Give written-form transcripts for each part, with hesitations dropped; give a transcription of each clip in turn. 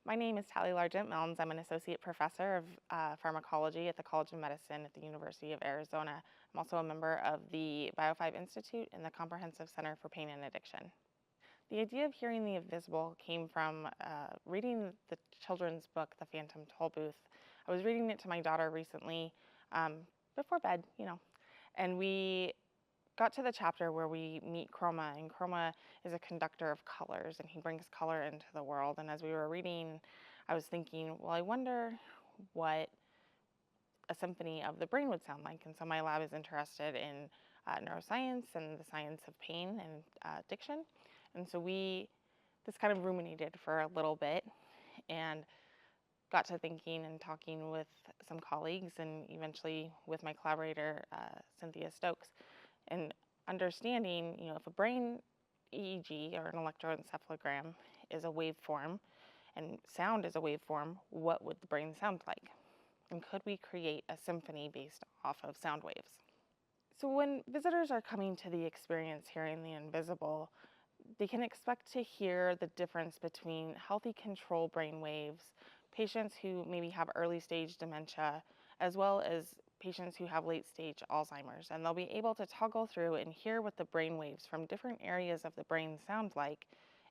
My name is Tally Largent-Milnes. I'm an associate professor of pharmacology at the College of Medicine at the University of Arizona. I'm also a member of the Bio5 Institute and the Comprehensive Center for Pain and Addiction. The idea of hearing the invisible came from reading the children's book, The Phantom Tollbooth. I was reading it to my daughter recently before bed, and we got to the chapter where we meet Chroma, and Chroma is a conductor of colors, and he brings color into the world. And as we were reading, I was thinking, well, I wonder what a symphony of the brain would sound like. And so my lab is interested in neuroscience and the science of pain and addiction. And so we just kind of ruminated for a little bit and got to thinking and talking with some colleagues and eventually with my collaborator, Cynthia Stokes, and understanding, if a brain EEG or an electroencephalogram is a waveform and sound is a waveform, what would the brain sound like? And could we create a symphony based off of sound waves? So when visitors are coming to the experience hearing the invisible, they can expect to hear the difference between healthy control brain waves, patients who maybe have early stage dementia, as well as patients who have late stage Alzheimer's. And they'll be able to toggle through and hear what the brain waves from different areas of the brain sound like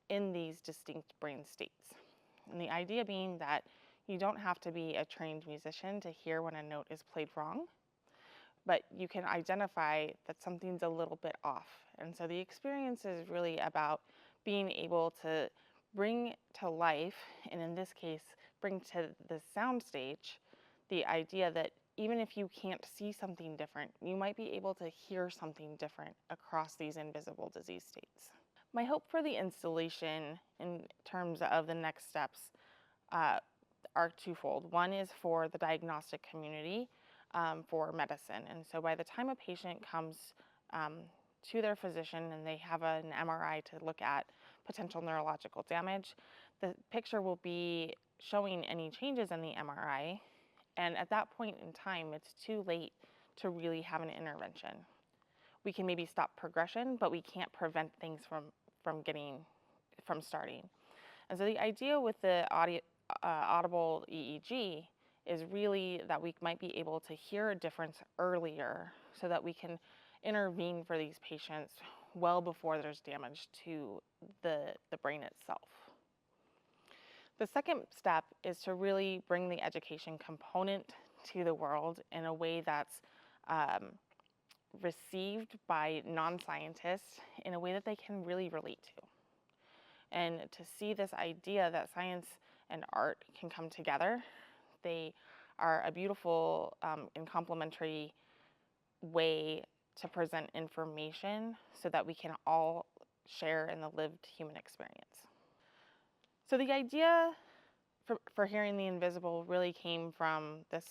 in these distinct brain states. And the idea being that you don't have to be a trained musician to hear when a note is played wrong, but you can identify that something's a little bit off. And so the experience is really about being able to bring to life, and in this case, bring to the sound stage, the idea that even if you can't see something different, you might be able to hear something different across these invisible disease states. My hope for the installation in terms of the next steps are twofold. One is for the diagnostic community, for medicine. And so by the time a patient comes to their physician and they have an MRI to look at potential neurological damage, the picture will be showing any changes in the MRI. And at that point in time, it's too late to really have an intervention. We can maybe stop progression, but we can't prevent things from starting. And so the idea with the audible EEG is really that we might be able to hear a difference earlier so that we can intervene for these patients well before there's damage to the brain itself. The second step is to really bring the education component to the world in a way that's received by non-scientists in a way that they can really relate to. And to see this idea that science and art can come together. They are a beautiful and complementary way to present information so that we can all share in the lived human experience. So the idea for hearing the invisible really came from this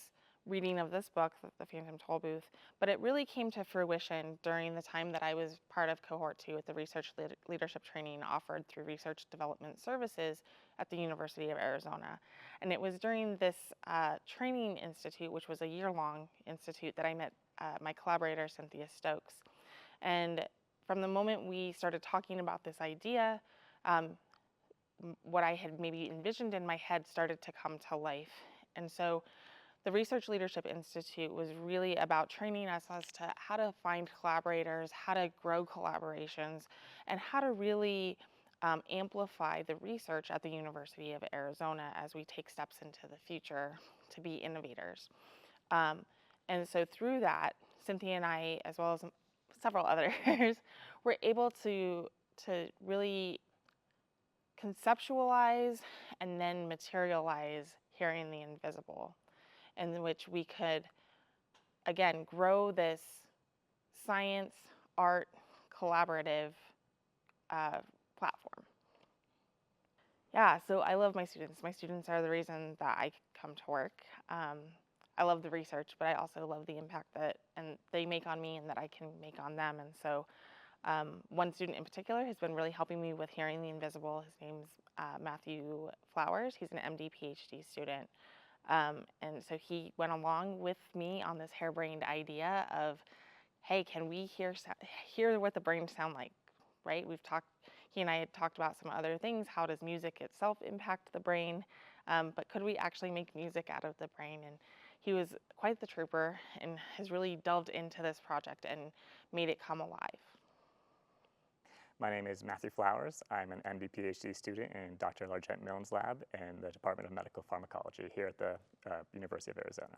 reading of this book, The Phantom Tollbooth, but it really came to fruition during the time that I was part of Cohort 2 at the research leadership training offered through Research Development Services at the University of Arizona. And it was during this training institute, which was a year-long institute, that I met my collaborator, Cynthia Stokes. And from the moment we started talking about this idea, what I had maybe envisioned in my head started to come to life. And so the Research Leadership Institute was really about training us as to how to find collaborators, how to grow collaborations, and how to really amplify the research at the University of Arizona as we take steps into the future to be innovators. And so through that, Cynthia and I, as well as several others, were able to really conceptualize and then materialize hearing the invisible, in which we could, again, grow this science, art, collaborative platform. Yeah, so I love my students. My students are the reason that I come to work. I love the research, but I also love the impact that they make on me and that I can make on them. And so one student in particular has been really helping me with hearing the invisible. His name's Matthew Flowers. He's an MD PhD student. And so he went along with me on this harebrained idea of, hey, can we hear what the brain sound like, right? He and I had talked about some other things. How does music itself impact the brain? but could we actually make music out of the brain? And he was quite the trooper and has really delved into this project and made it come alive. My name is Matthew Flowers. I'm an MD PhD student in Dr. Largent-Milnes' lab in the Department of Medical Pharmacology here at the University of Arizona.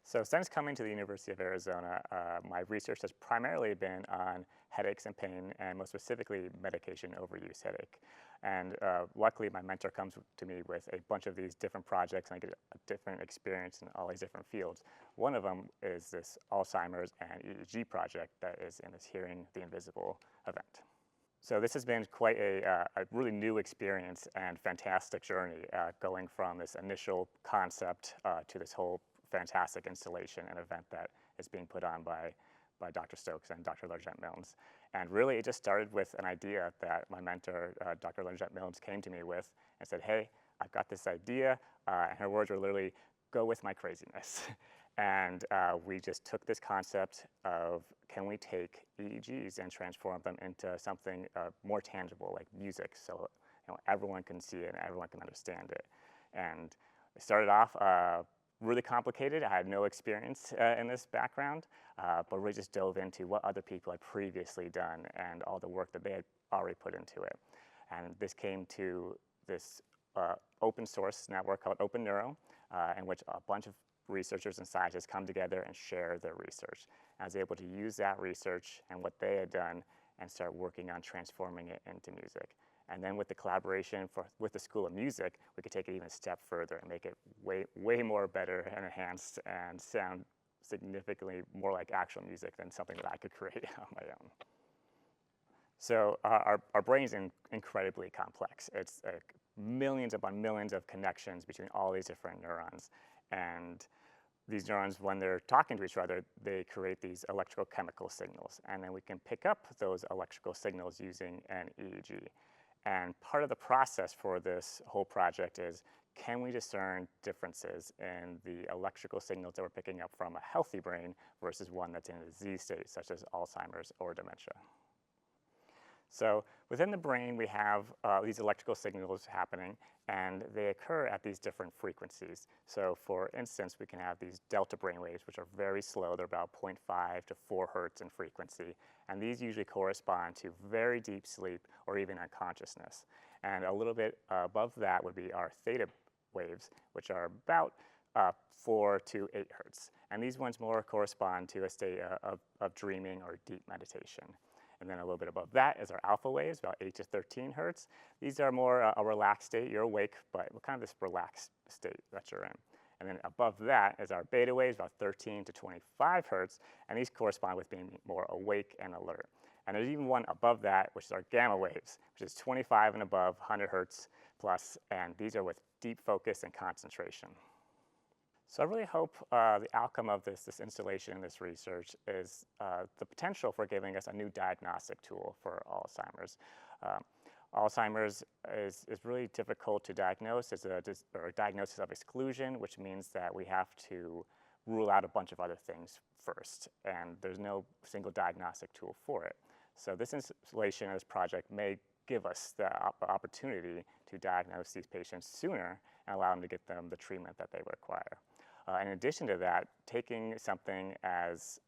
So since coming to the University of Arizona, my research has primarily been on headaches and pain, and most specifically medication overuse headache. And luckily, my mentor comes to me with a bunch of these different projects, and I get a different experience in all these different fields. One of them is this Alzheimer's and EEG project that is in this Hearing the Invisible event. So this has been quite a really new experience and fantastic journey, going from this initial concept to this whole fantastic installation and event that is being put on by Dr. Stokes and Dr. Largent-Milnes. And really it just started with an idea that my mentor, Dr. Largent-Milnes, came to me with and said, hey, I've got this idea, and her words were literally, go with my craziness. And we just took this concept of, can we take EEGs and transform them into something more tangible, like music, so everyone can see it and everyone can understand it. And it started off really complicated. I had no experience in this background, but really just dove into what other people had previously done and all the work that they had already put into it. And this came to this open source network called Open Neuro, in which a bunch of researchers and scientists come together and share their research. I was able to use that research and what they had done and start working on transforming it into music. And then with the collaboration with the School of Music, we could take it even a step further and make it way more better and enhanced and sound significantly more like actual music than something that I could create on my own. So our brain is incredibly complex. It's millions upon millions of connections between all these different neurons. And these neurons, when they're talking to each other, they create these electrical chemical signals. And then we can pick up those electrical signals using an EEG. And part of the process for this whole project is, can we discern differences in the electrical signals that we're picking up from a healthy brain versus one that's in a disease state, such as Alzheimer's or dementia? So within the brain, we have these electrical signals happening, and they occur at these different frequencies. So for instance, we can have these delta brain waves, which are very slow. They're about 0.5 to 4 hertz in frequency. And these usually correspond to very deep sleep or even unconsciousness. And a little bit above that would be our theta waves, which are about 4 to 8 hertz. And these ones more correspond to a state of dreaming or deep meditation. And then a little bit above that is our alpha waves, about 8 to 13 hertz. These are more a relaxed state. You're awake, but kind of this relaxed state that you're in. And then above that is our beta waves, about 13 to 25 hertz. And these correspond with being more awake and alert. And there's even one above that, which is our gamma waves, which is 25 and above, 100 hertz plus. And these are with deep focus and concentration. So I really hope the outcome of this installation and this research is the potential for giving us a new diagnostic tool for Alzheimer's. Alzheimer's is really difficult to diagnose. It's a diagnosis of exclusion, which means that we have to rule out a bunch of other things first, and there's no single diagnostic tool for it. So this installation and this project may give us the opportunity to diagnose these patients sooner and allow them to get them the treatment that they require. In addition to that, taking something as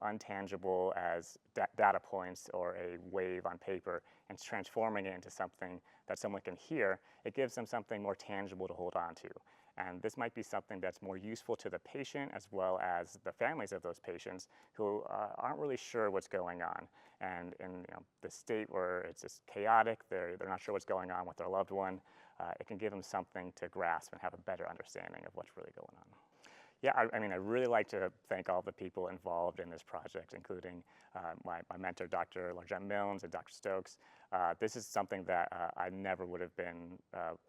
untangible as data points or a wave on paper and transforming it into something that someone can hear, it gives them something more tangible to hold on to. And this might be something that's more useful to the patient as well as the families of those patients who aren't really sure what's going on. And in the state where it's just chaotic, they're not sure what's going on with their loved one, it can give them something to grasp and have a better understanding of what's really going on. Yeah, I mean, I'd really like to thank all the people involved in this project, including my mentor, Dr. Largent-Milnes and Dr. Stokes. This is something that I never would have been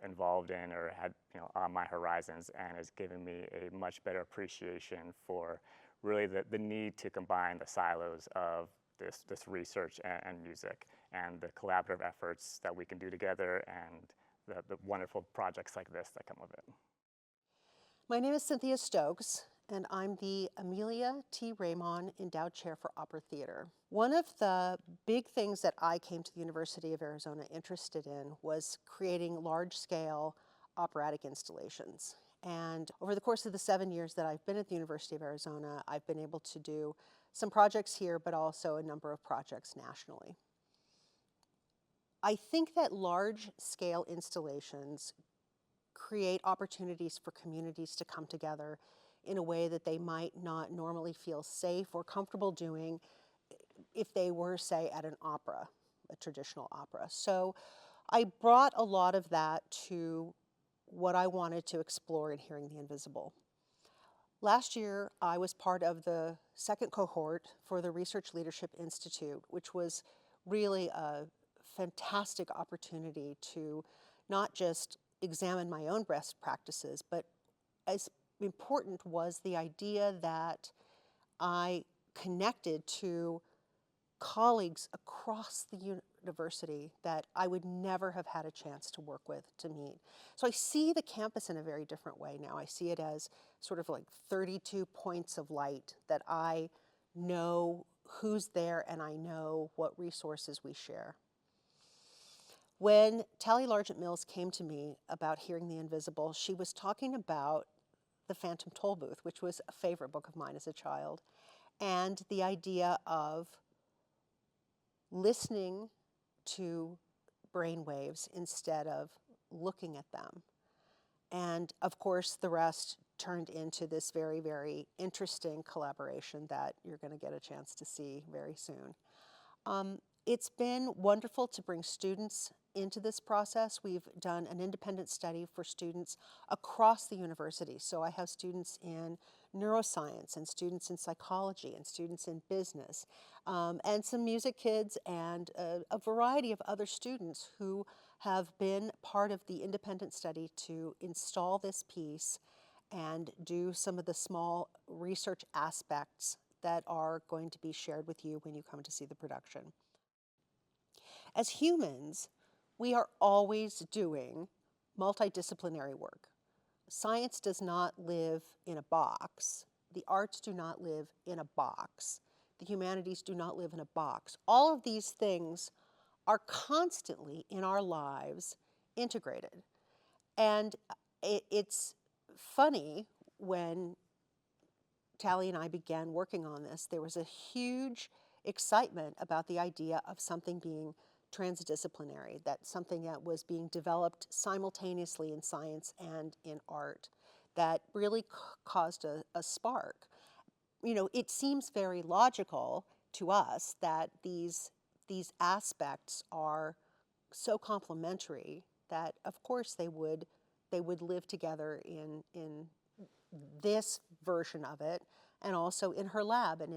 involved in or had on my horizons, and has given me a much better appreciation for really the need to combine the silos of this research and music, and the collaborative efforts that we can do together, and the wonderful projects like this that come of it. My name is Cynthia Stokes, and I'm the Amelia T. Raymond Endowed Chair for Opera Theater. One of the big things that I came to the University of Arizona interested in was creating large-scale operatic installations. And over the course of the 7 years that I've been at the University of Arizona, I've been able to do some projects here, but also a number of projects nationally. I think that large-scale installations create opportunities for communities to come together in a way that they might not normally feel safe or comfortable doing if they were, say, at an opera, a traditional opera. So I brought a lot of that to what I wanted to explore in Hearing the Invisible. Last year, I was part of the second cohort for the Research Leadership Institute, which was really a fantastic opportunity to not just examine my own best practices, but as important was the idea that I connected to colleagues across the university that I would never have had a chance to work with, to meet. So I see the campus in a very different way now. I see it as sort of like 32 points of light that I know who's there and I know what resources we share. When Tally Largent-Milnes came to me about Hearing the Invisible, she was talking about The Phantom Toll Booth, which was a favorite book of mine as a child, and the idea of listening to brain waves instead of looking at them. And of course, the rest turned into this very, very interesting collaboration that you're going to get a chance to see very soon. It's been wonderful to bring students into this process. We've done an independent study for students across the university. So I have students in neuroscience and students in psychology and students in business and some music kids and a variety of other students who have been part of the independent study to install this piece and do some of the small research aspects that are going to be shared with you when you come to see the production. As humans, we are always doing multidisciplinary work. Science does not live in a box. The arts do not live in a box. The humanities do not live in a box. All of these things are constantly in our lives integrated. And it's funny, when Tally and I began working on this, there was a huge excitement about the idea of something being transdisciplinary, that something that was being developed simultaneously in science and in art, that really caused a spark. You know, it seems very logical to us that these aspects are so complementary that of course they would live together in this version of it, and also in her lab and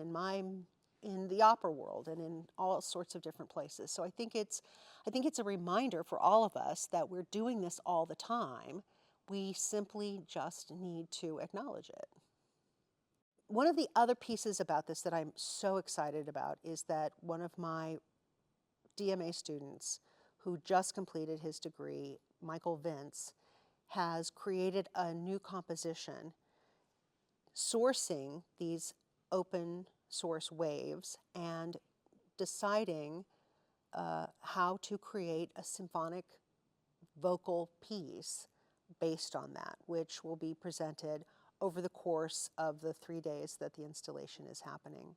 in the opera world and in all sorts of different places. So I think it's a reminder for all of us that we're doing this all the time. We simply just need to acknowledge it. One of the other pieces about this that I'm so excited about is that one of my DMA students who just completed his degree, Michael Vince, has created a new composition sourcing these open source waves and deciding how to create a symphonic vocal piece based on that, which will be presented over the course of the 3 days that the installation is happening.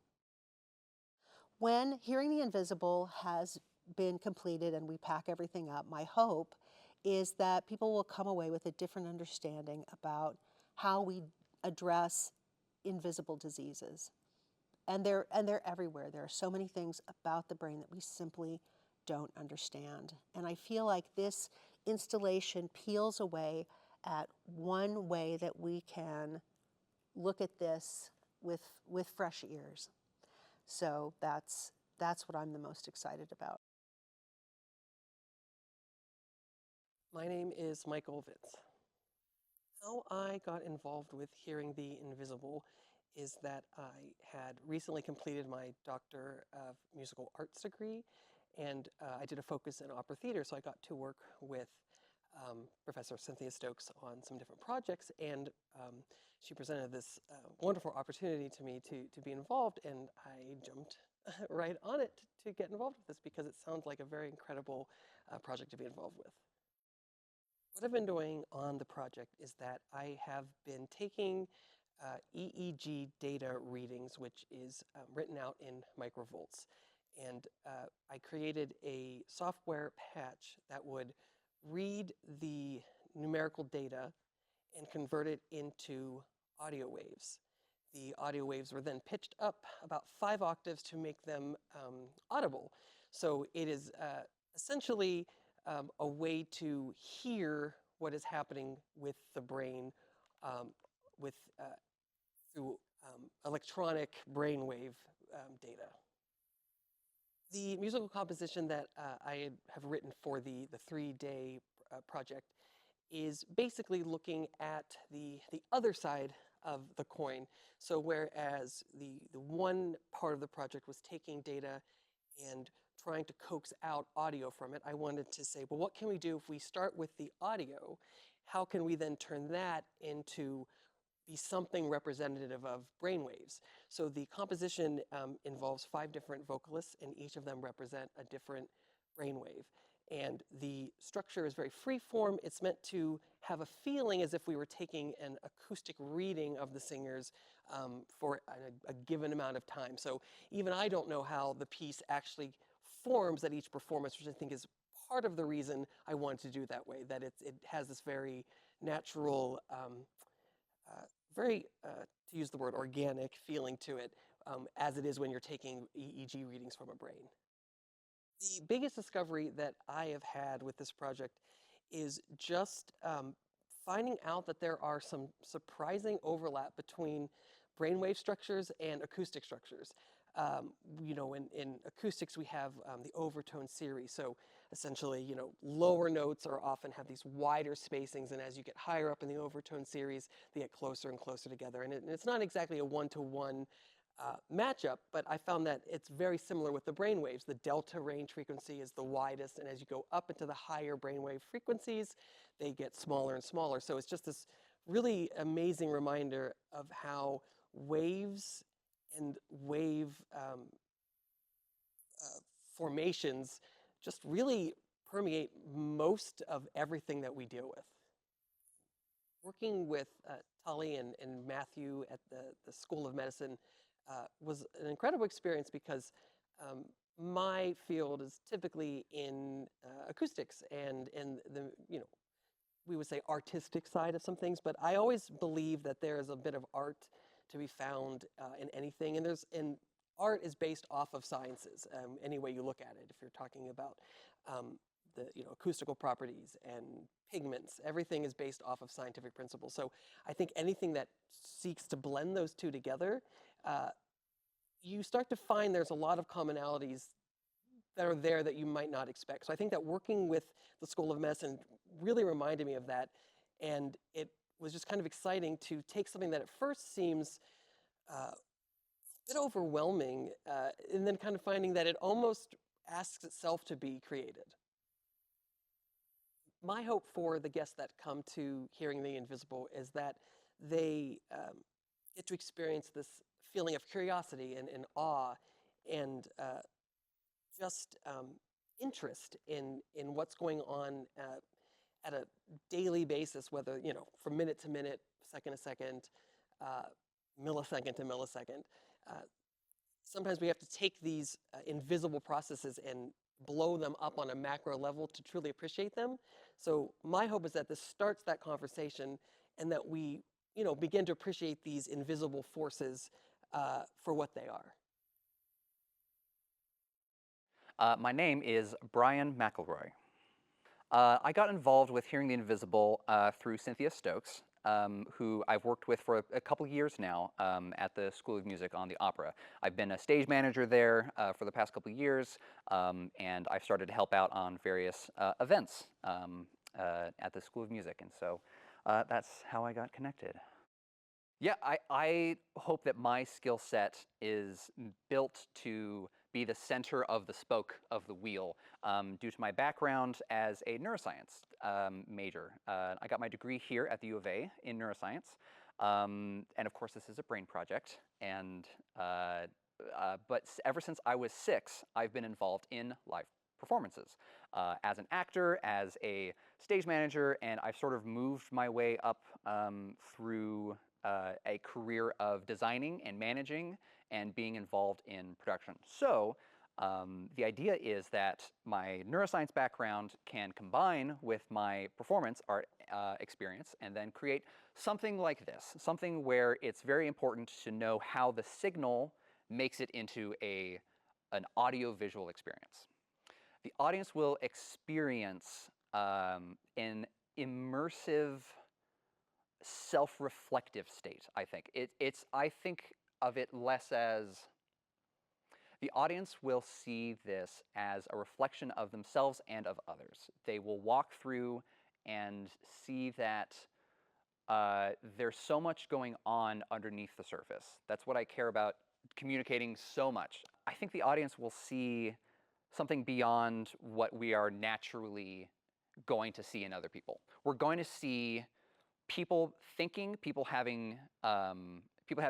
When Hearing the Invisible has been completed and we pack everything up, my hope is that people will come away with a different understanding about how we address invisible diseases. And they're everywhere. There are so many things about the brain that we simply don't understand. And I feel like this installation peels away at one way that we can look at this with fresh ears. So that's what I'm the most excited about. My name is Michael Vitz. How I got involved with Hearing the Invisible is that I had recently completed my Doctor of Musical Arts degree, and I did a focus in opera theater, so I got to work with Professor Cynthia Stokes on some different projects, and she presented this wonderful opportunity to me to be involved, and I jumped right on it to get involved with this because it sounds like a very incredible project to be involved with. What I've been doing on the project is that I have been taking EEG data readings, which is written out in microvolts. And I created a software patch that would read the numerical data and convert it into audio waves. The audio waves were then pitched up about 5 octaves to make them audible. So it is essentially a way to hear what is happening with the brain with through electronic brainwave data. The musical composition that I have written for the 3-day project is basically looking at the other side of the coin. So whereas the one part of the project was taking data and trying to coax out audio from it, I wanted to say, well, what can we do if we start with the audio? How can we then turn that into be something representative of brainwaves? So the composition involves 5 different vocalists, and each of them represent a different brainwave. And the structure is very free form. It's meant to have a feeling as if we were taking an acoustic reading of the singers for a given amount of time. So even I don't know how the piece actually forms at each performance, which I think is part of the reason I wanted to do it that way, that it has this very natural, very, to use the word, organic feeling to it, as it is when you're taking EEG readings from a brain. The biggest discovery that I have had with this project is just finding out that there are some surprising overlap between brainwave structures and acoustic structures. You know, in acoustics, we have the overtone series. So essentially, you know, lower notes are often have these wider spacings, and as you get higher up in the overtone series, they get closer and closer together. And it's not exactly a one-to-one matchup, but I found that it's very similar with the brainwaves. The delta range frequency is the widest, and as you go up into the higher brainwave frequencies, they get smaller and smaller. So it's just this really amazing reminder of how waves and wave formations just really permeate most of everything that we deal with. Working with Tally and Matthew at the School of Medicine was an incredible experience because my field is typically in acoustics and in the, you know, we would say artistic side of some things, but I always believe that there is a bit of art to be found in anything, and art is based off of sciences, any way you look at it. If you're talking about the acoustical properties and pigments, everything is based off of scientific principles. So I think anything that seeks to blend those two together, you start to find there's a lot of commonalities that are there that you might not expect. So I think that working with the School of Medicine really reminded me of that, and it was just kind of exciting to take something that at first seems a bit overwhelming, and then kind of finding that it almost asks itself to be created. My hope for the guests that come to Hearing the Invisible is that they get to experience this feeling of curiosity and awe and just interest in what's going on at a daily basis, whether, you know, from minute to minute, second to second, millisecond to millisecond. Sometimes we have to take these invisible processes and blow them up on a macro level to truly appreciate them. So my hope is that this starts that conversation and that we, you know, begin to appreciate these invisible forces for what they are. My name is Brian McElroy. I got involved with Hearing the Invisible through Cynthia Stokes, who I've worked with for a couple years now at the School of Music on the opera. I've been a stage manager there for the past couple years, and I've started to help out on various events at the School of Music, and so that's how I got connected. Yeah, I hope that my skill set is built to be the center of the spoke of the wheel due to my background as a neuroscience major. I got my degree here at the U of A in neuroscience. And of course, this is a brain project. And but ever since I was 6, I've been involved in live performances as an actor, as a stage manager, and I've sort of moved my way up through a career of designing and managing and being involved in production. So the idea is that my neuroscience background can combine with my performance art experience and then create something like this, something where it's very important to know how the signal makes it into an audio-visual experience. The audience will experience an immersive, self-reflective state, I think. I think of it less as, the audience will see this as a reflection of themselves and of others. They will walk through and see that there's so much going on underneath the surface. That's what I care about communicating so much. I think the audience will see something beyond what we are naturally going to see in other people. We're going to see people thinking, people having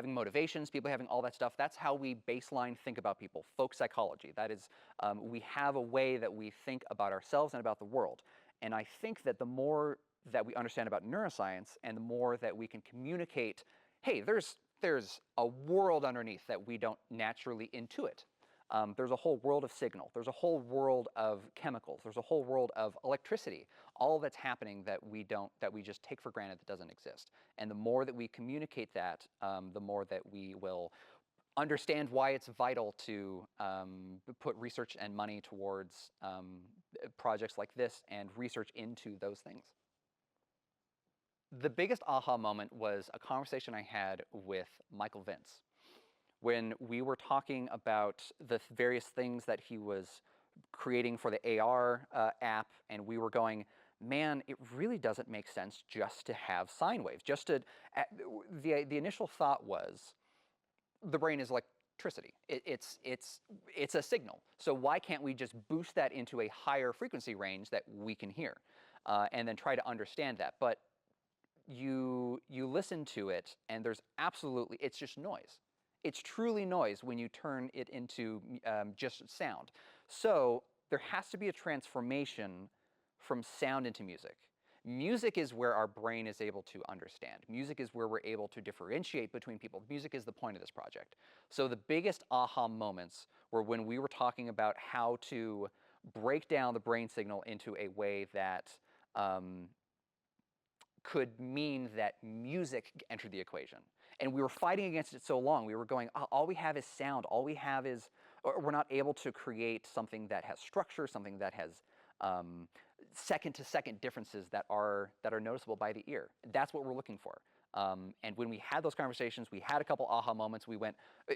motivations, people having all that stuff. That's how we baseline think about people, folk psychology. That is, we have a way that we think about ourselves and about the world. And I think that the more that we understand about neuroscience and the more that we can communicate, hey, there's a world underneath that we don't naturally intuit. There's a whole world of signal. There's a whole world of chemicals. There's a whole world of electricity. All that's happening that we just take for granted that doesn't exist. And the more that we communicate that, the more that we will understand why it's vital to put research and money towards projects like this and research into those things. The biggest aha moment was a conversation I had with Michael Vince when we were talking about the various things that he was creating for the AR app, and we were going, man, it really doesn't make sense just to have sine waves. The initial thought was, the brain is electricity. It's a signal. So why can't we just boost that into a higher frequency range that we can hear, and then try to understand that? But you listen to it, and it's just noise. It's truly noise when you turn it into just sound. So there has to be a transformation from sound into music. Music is where our brain is able to understand. Music is where we're able to differentiate between people. Music is the point of this project. So the biggest aha moments were when we were talking about how to break down the brain signal into a way that could mean that music entered the equation. And we were fighting against it so long. We were going, oh, all we have is sound. All we have is, or we're not able to create something that has structure, something that has second-to-second differences that are noticeable by the ear. That's what we're looking for. And when we had those conversations, we had a couple aha moments.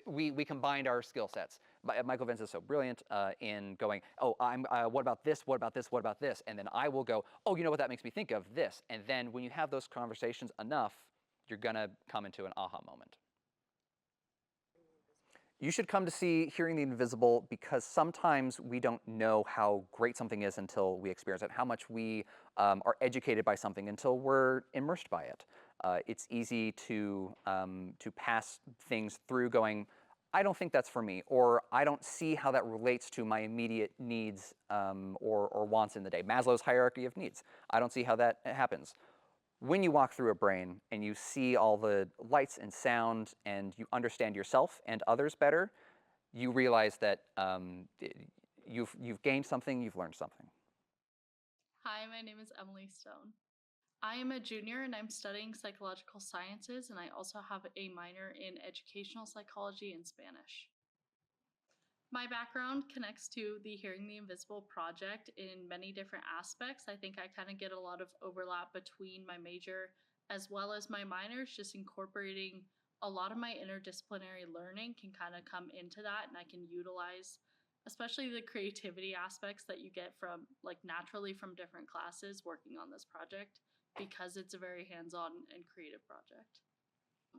We combined our skill sets. Michael Vince is so brilliant in going, oh, what about this? What about this? What about this? And then I will go, oh, you know what that makes me think of? This. And then when you have those conversations enough, you're gonna come into an aha moment. You should come to see Hearing the Invisible because sometimes we don't know how great something is until we experience it, how much we are educated by something until we're immersed by it. It's easy to pass things through going, I don't think that's for me, or I don't see how that relates to my immediate needs or wants in the day. Maslow's hierarchy of needs. I don't see how that happens. When you walk through a brain and you see all the lights and sound and you understand yourself and others better, you realize that you've gained something, you've learned something. Hi, my name is Emily Stone. I am a junior and I'm studying psychological sciences, and I also have a minor in educational psychology and Spanish. My background connects to the Hearing the Invisible project in many different aspects. I think I kind of get a lot of overlap between my major as well as my minors, just incorporating a lot of my interdisciplinary learning can kind of come into that, and I can utilize especially the creativity aspects that you get from naturally from different classes working on this project, because it's a very hands-on and creative project.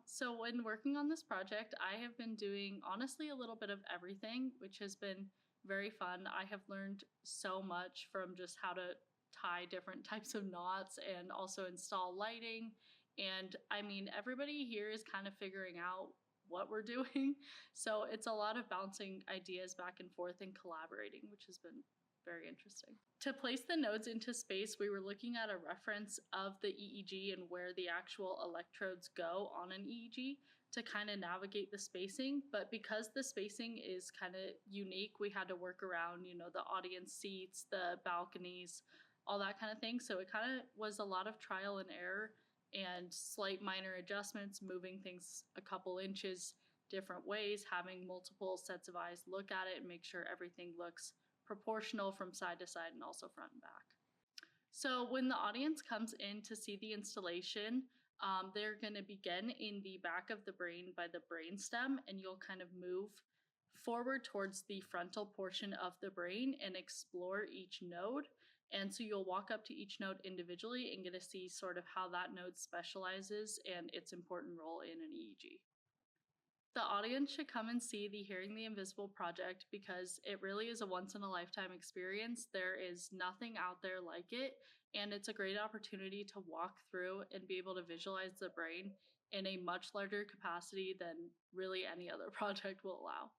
So when working on this project, I have been doing honestly a little bit of everything, which has been very fun. I have learned so much from just how to tie different types of knots and also install lighting. And I mean, everybody here is kind of figuring out what we're doing. So it's a lot of bouncing ideas back and forth and collaborating, which has been very interesting. To place the nodes into space, we were looking at a reference of the EEG and where the actual electrodes go on an EEG to kind of navigate the spacing. But because the spacing is kind of unique, we had to work around, the audience seats, the balconies, all that kind of thing. So it kind of was a lot of trial and error and slight minor adjustments, moving things a couple inches different ways, having multiple sets of eyes look at it and make sure everything looks proportional from side to side and also front and back. So when the audience comes in to see the installation, they're going to begin in the back of the brain by the brainstem, and you'll kind of move forward towards the frontal portion of the brain and explore each node. And so you'll walk up to each node individually and get to see sort of how that node specializes and its important role in an EEG. The audience should come and see the Hearing the Invisible project because it really is a once-in-a-lifetime experience. There is nothing out there like it, and it's a great opportunity to walk through and be able to visualize the brain in a much larger capacity than really any other project will allow.